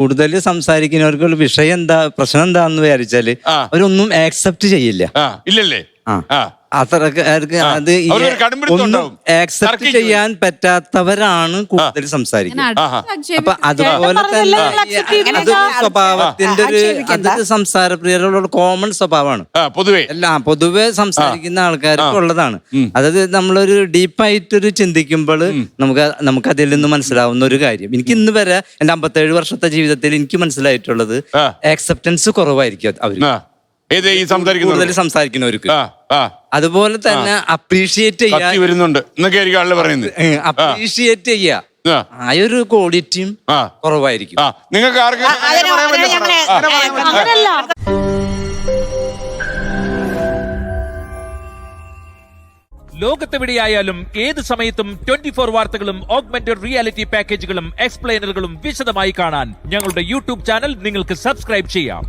കൂടുതൽ സംസാരിക്കുന്നവർക്കുള്ള വിഷയം എന്താ, പ്രശ്നം എന്താന്ന് വിചാരിച്ചാല് അവരൊന്നും ആക്സെപ്റ്റ് ചെയ്യില്ല. ഇല്ലല്ലേ? അത്രക്കാർക്ക് അത് ഒന്നും ആക്സെപ്റ്റ് ചെയ്യാൻ പറ്റാത്തവരാണ് കൂടുതൽ സംസാരിക്കുന്നത്. അപ്പൊ അതുപോലെ തന്നെ അത് സ്വഭാവത്തിന്റെ ഒരു അതൊരു സംസാരപ്രിയരോട് കോമൺ സ്വഭാവമാണ് പൊതുവെ സംസാരിക്കുന്ന ആൾക്കാർക്ക് ഉള്ളതാണ്. അതായത് നമ്മളൊരു ഡീപ്പായിട്ടൊരു ചിന്തിക്കുമ്പോൾ നമുക്ക് അതിൽ നിന്ന് മനസ്സിലാവുന്ന ഒരു കാര്യം, എനിക്ക് ഇന്ന് വരെ എന്റെ 57 വർഷത്തെ ജീവിതത്തിൽ എനിക്ക് മനസ്സിലായിട്ടുള്ളത് ആക്സെപ്റ്റൻസ് കുറവായിരിക്കും അവർക്ക്, കൂടുതൽ സംസാരിക്കുന്നവർക്ക്. അതുപോലെ തന്നെ അപ്രീഷിയേറ്റ് അപ്രീഷിയേറ്റ് ചെയ്യുക ആ ഒരു ക്വാളിറ്റിയും കുറവായിരിക്കും. നിങ്ങൾക്ക് ലോകത്തെവിടെയായാലും ഏത് സമയത്തും 24 വാർത്തകളും ഓഗ്മെന്റഡ് റിയാലിറ്റി പാക്കേജുകളും എക്സ്പ്ലെയിനറുകളും വിശദമായി കാണാൻ ഞങ്ങളുടെ യൂട്യൂബ് ചാനൽ നിങ്ങൾക്ക് സബ്സ്ക്രൈബ് ചെയ്യാം.